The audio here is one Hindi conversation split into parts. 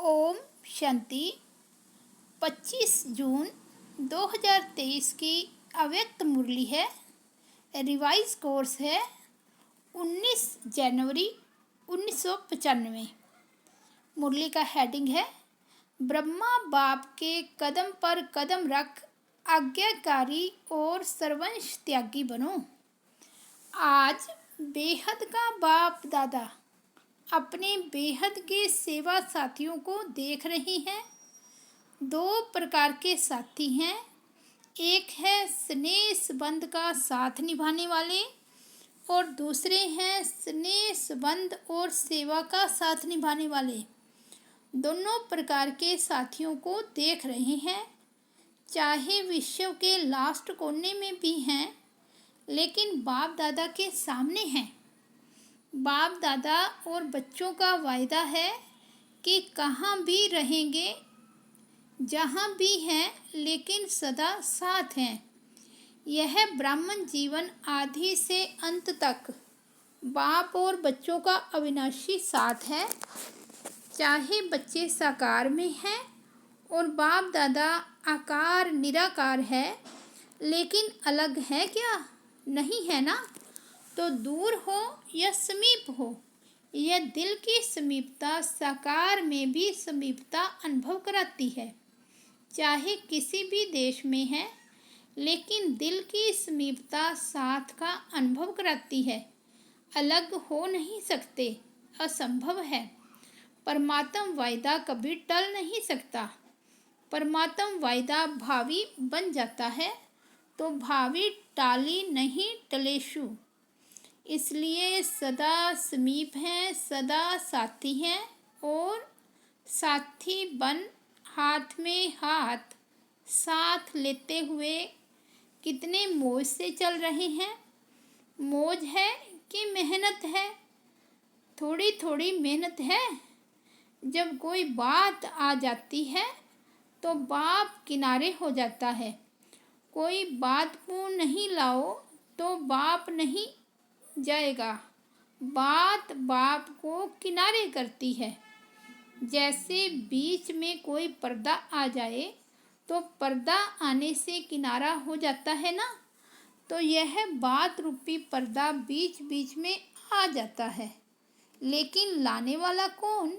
ओम शांति। 25 जून 2023 की अव्यक्त मुरली है। रिवाइज कोर्स है 19 जनवरी 1995। मुरली का हेडिंग है ब्रह्मा बाप के कदम पर कदम रख आज्ञाकारी और सर्वंश त्यागी बनो। आज बेहद का बाप दादा अपने बेहद के सेवा साथियों को देख रहे हैं। दो प्रकार के साथी हैं। एक है स्नेह संबंध का साथ निभाने वाले और दूसरे हैं स्नेह संबंध और सेवा का साथ निभाने वाले। दोनों प्रकार के साथियों को देख रहे हैं। चाहे विश्व के लास्ट कोने में भी हैं, लेकिन बाप दादा के सामने हैं। बाप दादा और बच्चों का वायदा है कि कहाँ भी रहेंगे, जहाँ भी हैं, लेकिन सदा साथ हैं। यह ब्राह्मण जीवन आदि से अंत तक बाप और बच्चों का अविनाशी साथ है। चाहे बच्चे साकार में हैं और बाप दादा आकार निराकार है, लेकिन अलग है क्या? नहीं है ना। तो दूर हो या समीप हो, यह दिल की समीपता साकार में भी समीपता अनुभव कराती है। चाहे किसी भी देश में है, लेकिन दिल की समीपता साथ का अनुभव कराती है। अलग हो नहीं सकते, असंभव है। परमात्म वायदा कभी टल नहीं सकता। परमात्म वायदा भावी बन जाता है, तो भावी टाली नहीं टलेशु। इसलिए सदा समीप हैं, सदा साथी हैं और साथी बन हाथ में हाथ साथ लेते हुए कितने मौज से चल रहे हैं। मौज है कि मेहनत है? थोड़ी थोड़ी मेहनत है। जब कोई बात आ जाती है तो बाप किनारे हो जाता है। कोई बात को नहीं लाओ तो बाप नहीं जाएगा। बात बाप को किनारे करती है। जैसे बीच में कोई पर्दा आ जाए तो पर्दा आने से किनारा हो जाता है ना, तो यह बात रूपी पर्दा बीच बीच में आ जाता है। लेकिन लाने वाला कौन?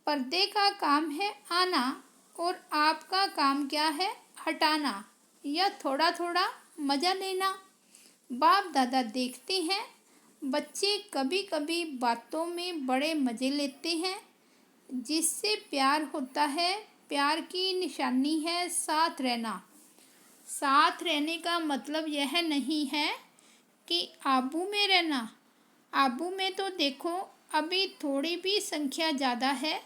पर्दे का काम है आना और आपका काम क्या है? हटाना या थोड़ा थोड़ा मज़ा लेना। बाप दादा देखते हैं बच्चे कभी कभी बातों में बड़े मज़े लेते हैं, जिससे प्यार होता है। प्यार की निशानी है साथ रहना। साथ रहने का मतलब यह नहीं है कि आबू में रहना। आबू में तो देखो अभी थोड़ी भी संख्या ज़्यादा है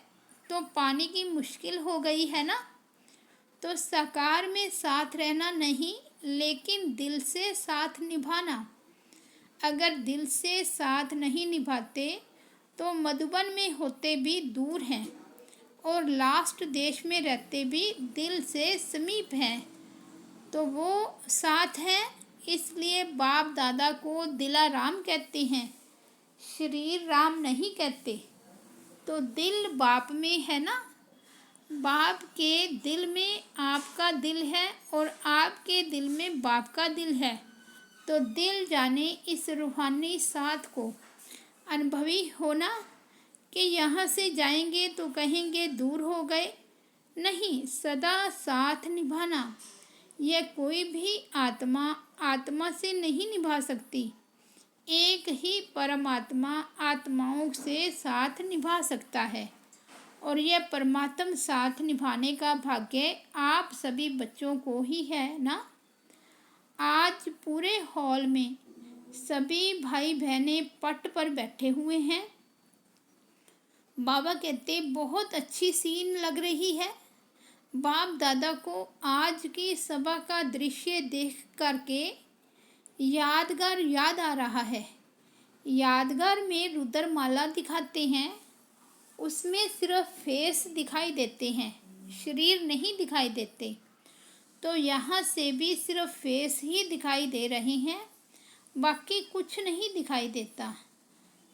तो पानी की मुश्किल हो गई है ना। तो साकार में साथ रहना नहीं, लेकिन दिल से साथ निभाना। अगर दिल से साथ नहीं निभाते तो मधुबन में होते भी दूर हैं और लास्ट देश में रहते भी दिल से समीप हैं, तो वो साथ हैं। इसलिए बाप दादा को दिलाराम कहते हैं, शरीर राम नहीं कहते। तो दिल बाप में है ना। बाप के दिल में आपका दिल है और आपके दिल में बाप का दिल है। तो दिल जाने इस रूहानी साथ को अनुभवी होना कि यहाँ से जाएंगे तो कहेंगे दूर हो गए। नहीं, सदा साथ निभाना। यह कोई भी आत्मा आत्मा से नहीं निभा सकती। एक ही परमात्मा आत्माओं से साथ निभा सकता है और यह परमात्म साथ निभाने का भाग्य आप सभी बच्चों को ही है ना। आज पूरे हॉल में सभी भाई बहनें पट पर बैठे हुए हैं। बाबा कहते बहुत अच्छी सीन लग रही है। बाप दादा को आज की सभा का दृश्य देख करके यादगार याद आ रहा है। यादगार में रुद्रमाला दिखाते हैं, उसमें सिर्फ फेस दिखाई देते हैं, शरीर नहीं दिखाई देते। तो यहाँ से भी सिर्फ फेस ही दिखाई दे रहे हैं, बाकी कुछ नहीं दिखाई देता।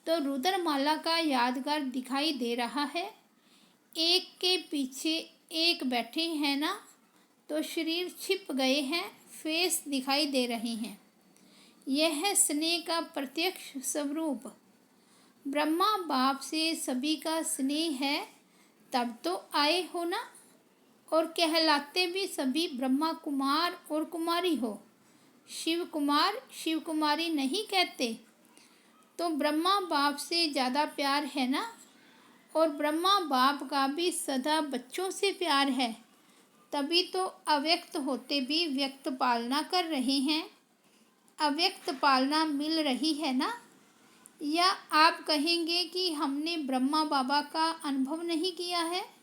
तो रुद्रमाला का यादगार दिखाई दे रहा है। एक के पीछे एक बैठे हैं ना, तो शरीर छिप गए हैं, फेस दिखाई दे रहे हैं। यह है स्नेह का प्रत्यक्ष स्वरूप। ब्रह्मा बाप से सभी का स्नेह है, तब तो आए हो ना। और कहलाते भी सभी ब्रह्मा कुमार और कुमारी हो। शिव कुमार शिव कुमारी नहीं कहते। तो ब्रह्मा बाप से ज़्यादा प्यार है ना। और ब्रह्मा बाप का भी सदा बच्चों से प्यार है, तभी तो अव्यक्त होते भी व्यक्त पालना कर रहे हैं। अव्यक्त पालना मिल रही है ना। या आप कहेंगे कि हमने ब्रह्मा बाबा का अनुभव नहीं किया है।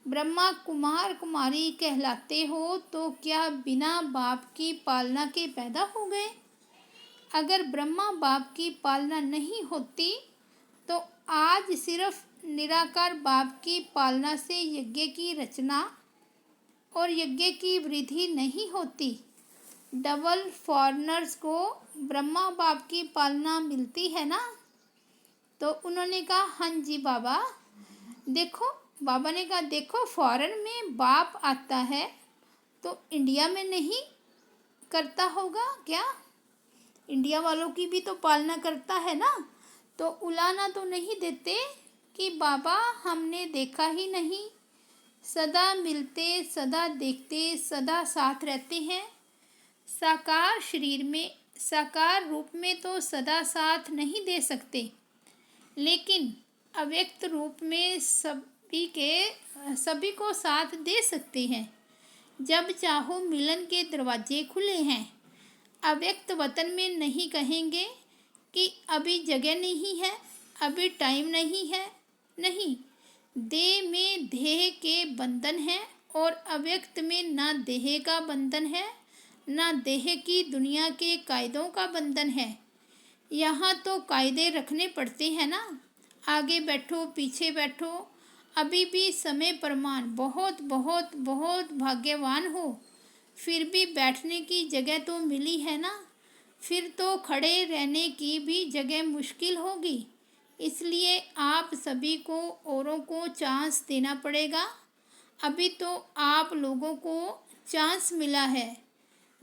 ब्रह्मा कुमार कुमारी कहलाते हो तो क्या बिना बाप की पालना के पैदा हो गए? अगर ब्रह्मा बाप की पालना नहीं होती तो आज सिर्फ निराकार बाप की पालना से यज्ञ की रचना और यज्ञ की वृद्धि नहीं होती। डबल फॉरेनर्स को ब्रह्मा बाप की पालना मिलती है ना। तो उन्होंने कहा हाँ जी बाबा। देखो, बाबा ने कहा देखो, फॉरेन में बाप आता है तो इंडिया में नहीं करता होगा क्या? इंडिया वालों की भी तो पालना करता है ना। तो उलाना तो नहीं देते कि बाबा हमने देखा ही नहीं। सदा मिलते, सदा देखते, सदा साथ रहते हैं। साकार शरीर में, साकार रूप में तो सदा साथ नहीं दे सकते, लेकिन अव्यक्त रूप में सभी को साथ दे सकते हैं। जब चाहो मिलन के दरवाजे खुले हैं। अव्यक्त वतन में नहीं कहेंगे कि अभी जगह नहीं है, अभी टाइम नहीं है। नहीं, देह में देह के बंधन है और अव्यक्त में ना देह का बंधन है, ना देह की दुनिया के कायदों का बंधन है। यहाँ तो कायदे रखने पड़ते हैं ना। आगे बैठो, पीछे बैठो, अभी भी समय प्रमाण। बहुत बहुत बहुत भाग्यवान हो, फिर भी बैठने की जगह तो मिली है ना। फिर तो खड़े रहने की भी जगह मुश्किल होगी। इसलिए आप सभी को औरों को चांस देना पड़ेगा। अभी तो आप लोगों को चांस मिला है।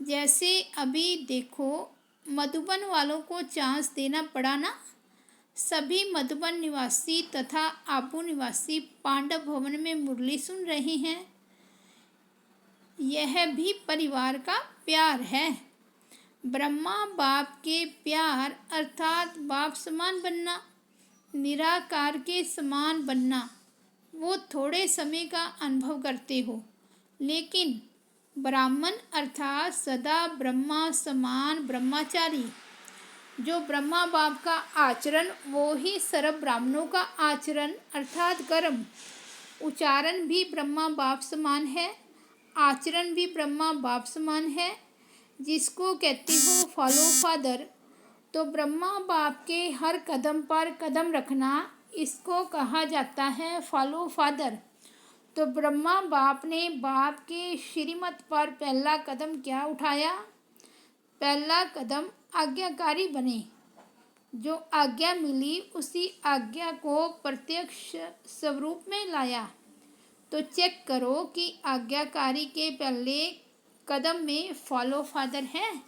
जैसे अभी देखो, मधुबन वालों को चांस देना पड़ा ना। सभी मधुबन निवासी तथा आबू निवासी पांडव भवन में मुरली सुन रहे हैं। यह भी परिवार का प्यार है। ब्रह्मा बाप के प्यार अर्थात बाप समान बनना, निराकार के समान बनना। वो थोड़े समय का अनुभव करते हो, लेकिन ब्राह्मण अर्थात सदा ब्रह्मा समान ब्रह्मचारी, जो ब्रह्मा बाप का आचरण वो ही सर्व ब्राह्मणों का आचरण अर्थात कर्म। उच्चारण भी ब्रह्मा बाप समान है, आचरण भी ब्रह्मा बाप समान है। जिसको कहते हो फॉलो फादर, तो ब्रह्मा बाप के हर कदम पर कदम रखना, इसको कहा जाता है फॉलो फादर। तो ब्रह्मा बाप ने बाप के श्रीमत पर पहला कदम क्या उठाया? पहला कदम आज्ञाकारी बने। जो आज्ञा मिली उसी आज्ञा को प्रत्यक्ष स्वरूप में लाया। तो चेक करो कि आज्ञाकारी के पहले कदम में फॉलो फादर है।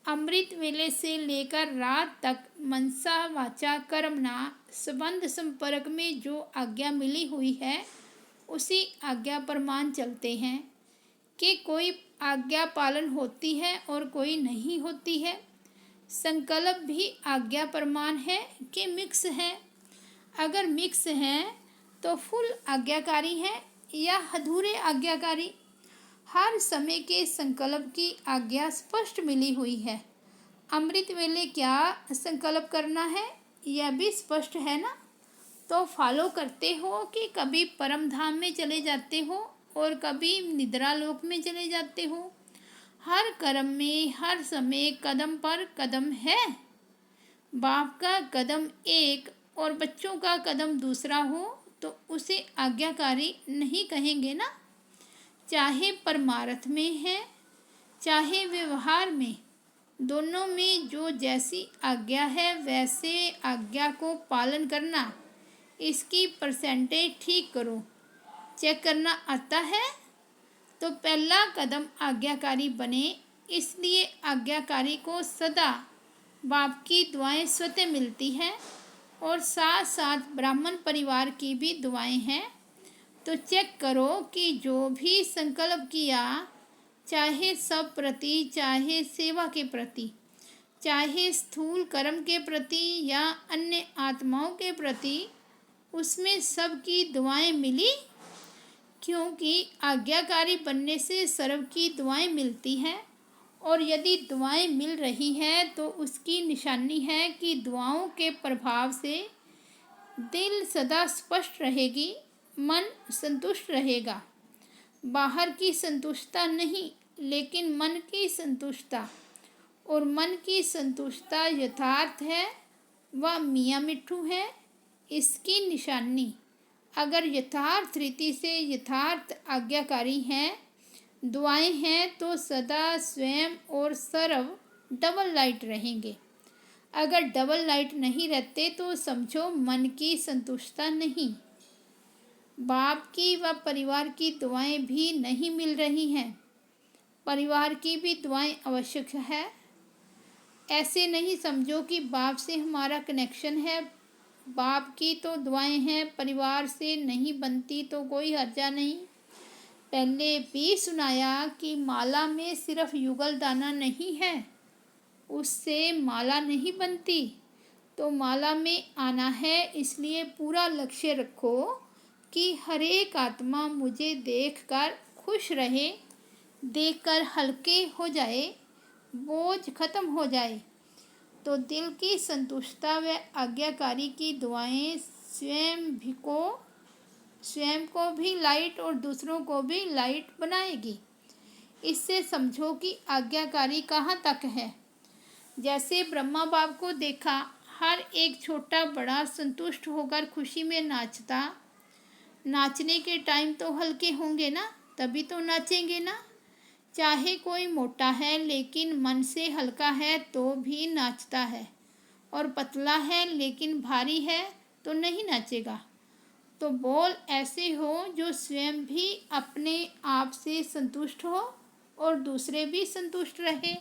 अमृत वेले से लेकर रात तक मनसा वाचा कर्मणा संबंध संपर्क में जो आज्ञा मिली हुई है उसी आज्ञा पर मान चलते हैं। कि कोई आज्ञा पालन होती है और कोई नहीं होती है। संकल्प भी आज्ञा प्रमाण है कि मिक्स है। अगर मिक्स है तो फुल आज्ञाकारी है या अधूरे आज्ञाकारी। हर समय के संकल्प की आज्ञा स्पष्ट मिली हुई है। अमृत वेले क्या संकल्प करना है यह भी स्पष्ट है ना। तो फॉलो करते हो कि कभी परम धाम में चले जाते हो और कभी निद्रा लोक में चले जाते हो। हर कर्म में हर समय कदम पर कदम है। बाप का कदम एक और बच्चों का कदम दूसरा हो तो उसे आज्ञाकारी नहीं कहेंगे ना। चाहे परमार्थ में है चाहे व्यवहार में, दोनों में जो जैसी आज्ञा है वैसे आज्ञा को पालन करना, इसकी परसेंटेज ठीक करो। चेक करना आता है तो पहला कदम आज्ञाकारी बने। इसलिए आज्ञाकारी को सदा बाप की दुआएं स्वतः मिलती हैं और साथ साथ ब्राह्मण परिवार की भी दुआएं हैं। तो चेक करो कि जो भी संकल्प किया, चाहे सब प्रति, चाहे सेवा के प्रति, चाहे स्थूल कर्म के प्रति या अन्य आत्माओं के प्रति, उसमें सबकी दुआएं मिली। क्योंकि आज्ञाकारी बनने से सर्व की दुआएं मिलती हैं और यदि दुआएं मिल रही हैं तो उसकी निशानी है कि दुआओं के प्रभाव से दिल सदा स्पष्ट रहेगी, मन संतुष्ट रहेगा। बाहर की संतुष्टता नहीं, लेकिन मन की संतुष्टता, और मन की संतुष्टता यथार्थ है, वह मियाँ मिट्ठू है। इसकी निशानी अगर यथार्थ रीति से यथार्थ आज्ञाकारी हैं, दुआएं हैं, तो सदा स्वयं और सर्व डबल लाइट रहेंगे। अगर डबल लाइट नहीं रहते तो समझो मन की संतुष्टता नहीं, बाप की व परिवार की दुआएं भी नहीं मिल रही हैं। परिवार की भी दुआएं आवश्यक है। ऐसे नहीं समझो कि बाप से हमारा कनेक्शन है, बाप की तो दुआएं हैं, परिवार से नहीं बनती तो कोई हर्जा नहीं। पहले भी सुनाया कि माला में सिर्फ युगल दाना नहीं है, उससे माला नहीं बनती। तो माला में आना है, इसलिए पूरा लक्ष्य रखो कि हर एक आत्मा मुझे देखकर खुश रहे, देखकर हल्के हो जाए, बोझ खत्म हो जाए। तो दिल की संतुष्टता व आज्ञाकारी की दुआएं स्वयं को भी लाइट और दूसरों को भी लाइट बनाएगी। इससे समझो कि आज्ञाकारी कहाँ तक है। जैसे ब्रह्मा बाप को देखा, हर एक छोटा बड़ा संतुष्ट होकर खुशी में नाचता। नाचने के टाइम तो हल्के होंगे ना, तभी तो नाचेंगे ना। चाहे कोई मोटा है लेकिन मन से हल्का है तो भी नाचता है, और पतला है लेकिन भारी है तो नहीं नाचेगा। तो बोल ऐसे हो जो स्वयं भी अपने आप से संतुष्ट हो और दूसरे भी संतुष्ट रहे।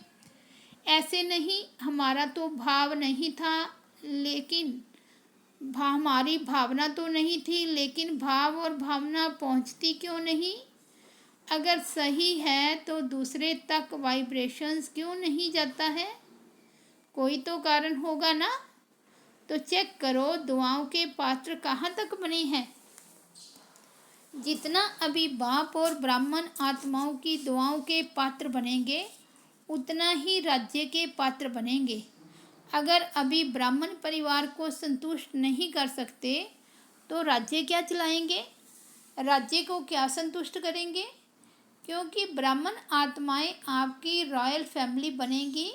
ऐसे नहीं हमारा तो भाव नहीं था, लेकिन हमारी भावना तो नहीं थी, लेकिन भाव और भावना पहुंचती क्यों नहीं। अगर सही है तो दूसरे तक वाइब्रेशंस क्यों नहीं जाता है, कोई तो कारण होगा ना। तो चेक करो दुआओं के पात्र कहाँ तक बने हैं। जितना अभी बाप और ब्राह्मण आत्माओं की दुआओं के पात्र बनेंगे, उतना ही राज्य के पात्र बनेंगे। अगर अभी ब्राह्मण परिवार को संतुष्ट नहीं कर सकते तो राज्य क्या चलाएंगे, राज्य को क्या संतुष्ट करेंगे। क्योंकि ब्राह्मण आत्माएं आपकी रॉयल फैमिली बनेंगी,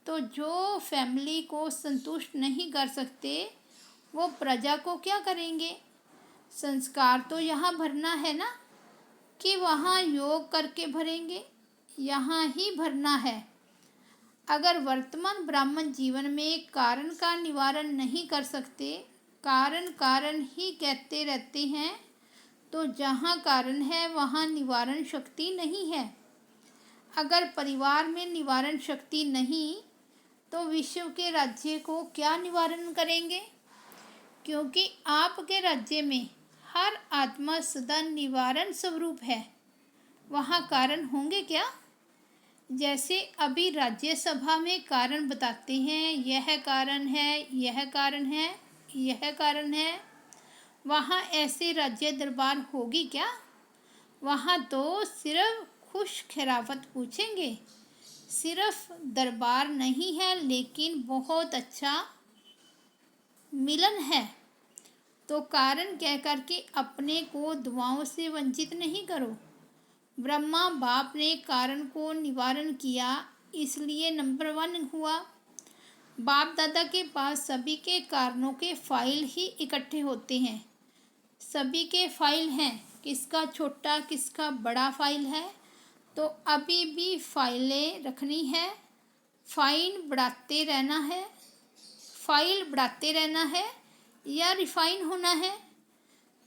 तो जो फैमिली को संतुष्ट नहीं कर सकते वो प्रजा को क्या करेंगे। संस्कार तो यहाँ भरना है ना, कि वहाँ योग करके भरेंगे, यहाँ ही भरना है। अगर वर्तमान ब्राह्मण जीवन में कारण का निवारण नहीं कर सकते, कारण कारण ही कहते रहते हैं, तो जहाँ कारण है वहाँ निवारण शक्ति नहीं है। अगर परिवार में निवारण शक्ति नहीं तो विश्व के राज्य को क्या निवारण करेंगे। क्योंकि आपके राज्य में हर आत्मा सदा निवारण स्वरूप है, वहाँ कारण होंगे क्या। जैसे अभी राज्यसभा में कारण बताते हैं, यह कारण है, यह कारण है, यह कारण है, वहाँ ऐसे राज्य दरबार होगी क्या। वहाँ तो सिर्फ खुश खिराफत पूछेंगे। सिर्फ दरबार नहीं है लेकिन बहुत अच्छा मिलन है। तो कारण कह कर के अपने को दुआओं से वंचित नहीं करो। ब्रह्मा बाप ने कारण को निवारण किया, इसलिए नंबर 1 हुआ। बाप दादा के पास सभी के कारणों के फाइल ही इकट्ठे होते हैं। सभी के फाइल हैं, किसका छोटा किसका बड़ा फाइल है। तो अभी भी फाइलें रखनी है, फाइल बढ़ाते रहना है, फाइल बढ़ाते रहना है। या रिफाइन होना है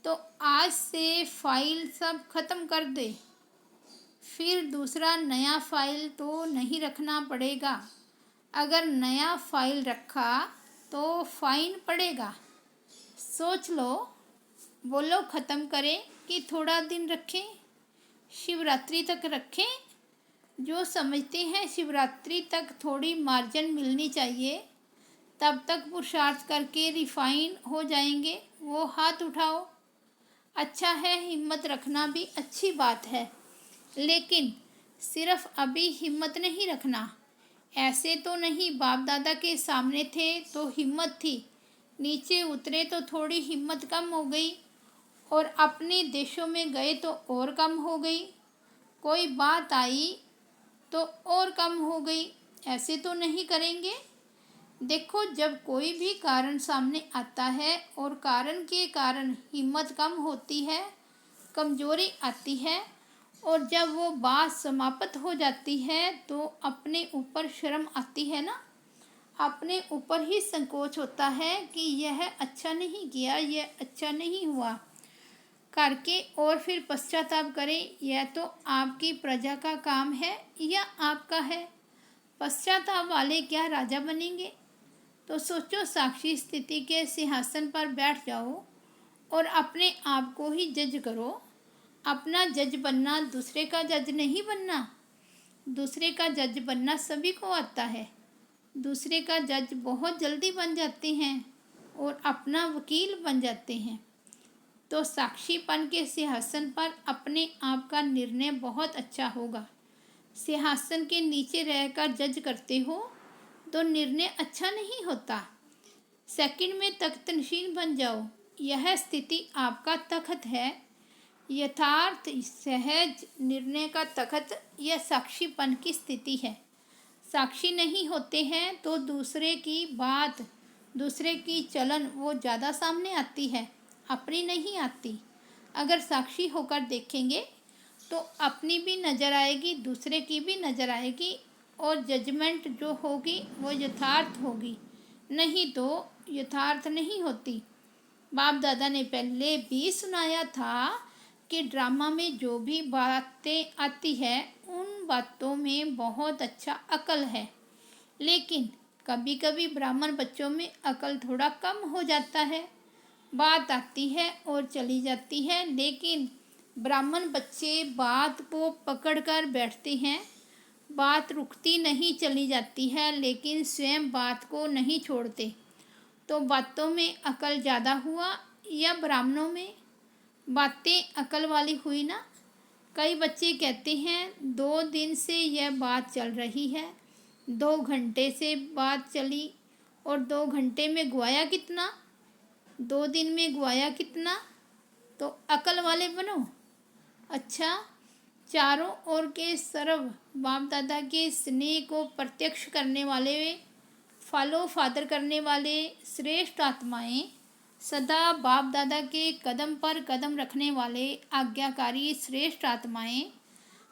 तो आज से फाइल सब खत्म कर दे। फिर दूसरा नया फाइल तो नहीं रखना पड़ेगा। अगर नया फाइल रखा तो फाइन पड़ेगा। सोच लो, बोलो ख़त्म करें कि थोड़ा दिन रखें, शिवरात्रि तक रखें। जो समझते हैं शिवरात्रि तक थोड़ी मार्जिन मिलनी चाहिए, तब तक पुरुषार्थ करके रिफाइन हो जाएंगे, वो हाथ उठाओ। अच्छा है, हिम्मत रखना भी अच्छी बात है, लेकिन सिर्फ अभी हिम्मत नहीं रखना। ऐसे तो नहीं बाप दादा के सामने थे तो हिम्मत थी, नीचे उतरे तो थोड़ी हिम्मत कम हो गई, और अपने देशों में गए तो और कम हो गई, कोई बात आई तो और कम हो गई। ऐसे तो नहीं करेंगे। देखो, जब कोई भी कारण सामने आता है और कारण के कारण हिम्मत कम होती है, कमजोरी आती है, और जब वो बात समाप्त हो जाती है तो अपने ऊपर शर्म आती है ना, अपने ऊपर ही संकोच होता है कि यह अच्छा नहीं किया, यह अच्छा नहीं हुआ करके, और फिर पश्चाताप करें। यह तो आपकी प्रजा का काम है या आपका है। पश्चाताप वाले क्या राजा बनेंगे? तो सोचो, साक्षी स्थिति के सिंहासन पर बैठ जाओ और अपने आप को ही जज करो। अपना जज बनना, दूसरे का जज नहीं बनना। दूसरे का जज बनना सभी को आता है। दूसरे का जज बहुत जल्दी बन जाते हैं और अपना वकील बन जाते हैं। तो साक्षीपन के सिंहासन पर अपने आप का निर्णय बहुत अच्छा होगा। सिंहासन के नीचे रहकर जज करते हो तो निर्णय अच्छा नहीं होता। सेकंड में तख्तनशीन बन जाओ। यह स्थिति आपका तख्त है। यथार्थ सहज निर्णय का तख्त यह साक्षीपन की स्थिति है। साक्षी नहीं होते हैं तो दूसरे की बात, दूसरे की चलन वो ज़्यादा सामने आती है, अपनी नहीं आती। अगर साक्षी होकर देखेंगे तो अपनी भी नज़र आएगी, दूसरे की भी नज़र आएगी, और जजमेंट जो होगी वो यथार्थ होगी, नहीं तो यथार्थ नहीं होती। बाप दादा ने पहले भी सुनाया था कि ड्रामा में जो भी बातें आती है उन बातों में बहुत अच्छा अकल है, लेकिन कभी कभी ब्राह्मण बच्चों में अकल थोड़ा कम हो जाता है। बात आती है और चली जाती है, लेकिन ब्राह्मण बच्चे बात को पकड़ कर बैठते हैं। बात रुकती नहीं, चली जाती है, लेकिन स्वयं बात को नहीं छोड़ते। तो बातों में अकल ज़्यादा हुआ या ब्राह्मणों में? बातें अकल वाली हुई ना। कई बच्चे कहते हैं 2 दिन से यह बात चल रही है, 2 घंटे से बात चली, और 2 घंटे में गुआया कितना, 2 दिन में गुआया कितना। तो अकल वाले बनो। अच्छा, चारों ओर के सर्व बाप दादा के स्नेह को प्रत्यक्ष करने वाले, फॉलो फादर करने वाले श्रेष्ठ आत्माएं, सदा बाप दादा के कदम पर कदम रखने वाले आज्ञाकारी श्रेष्ठ आत्माएं,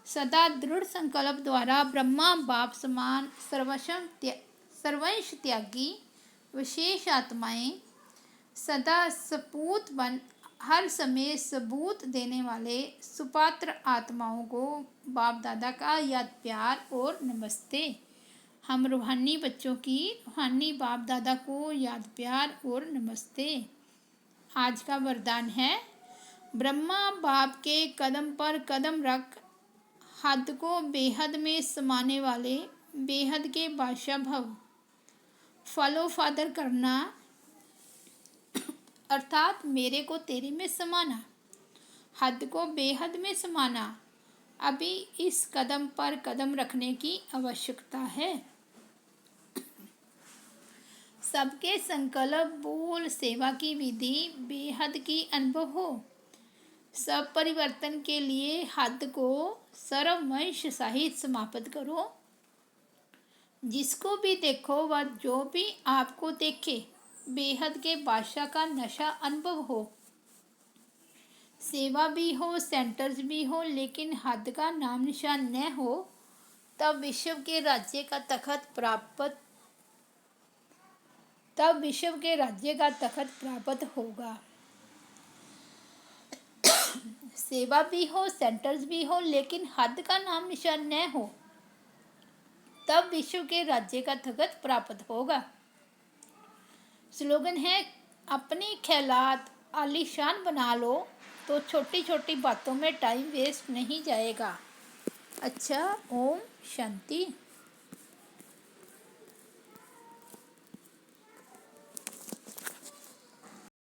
सदा दृढ़ संकल्प द्वारा ब्रह्मा बाप समान सर्वंश त्यागी विशेष आत्माएं, सदा सपूत बन हर समय सबूत देने वाले सुपात्र आत्माओं को बाप दादा का याद प्यार और नमस्ते। हम रूहानी बच्चों की रूहानी बाप दादा को याद प्यार और नमस्ते। आज का वरदान है, ब्रह्मा बाप के कदम पर कदम रख, हद को बेहद में समाने वाले बेहद के बादशाह भव। फॉलो फादर करना अर्थात मेरे को तेरे में समाना, हद को बेहद में समाना। अभी इस कदम पर कदम रखने की आवश्यकता है। सबके संकल्प, बोल, सेवा की विधि बेहद की अनुभव हो। सब परिवर्तन के लिए हद को सर्ववंश सहित समाप्त करो। जिसको भी देखो वह जो भी आपको देखे, बेहद के बादशाह का नशा अनुभव हो। सेवा भी हो, सेंटर्स भी हो, लेकिन हद का नाम निशान न हो, तब विश्व के राज्य का तब विश्व के राज्य का तखत प्राप्त होगा। सेवा भी हो, सेंटर्स भी हो, लेकिन हद का नाम निशान न हो, तब विश्व के राज्य का तखत प्राप्त होगा। स्लोगन है, अपनी ख्यालात आलीशान बना लो तो छोटी छोटी बातों में टाइम वेस्ट नहीं जाएगा। अच्छा, ओम शांति।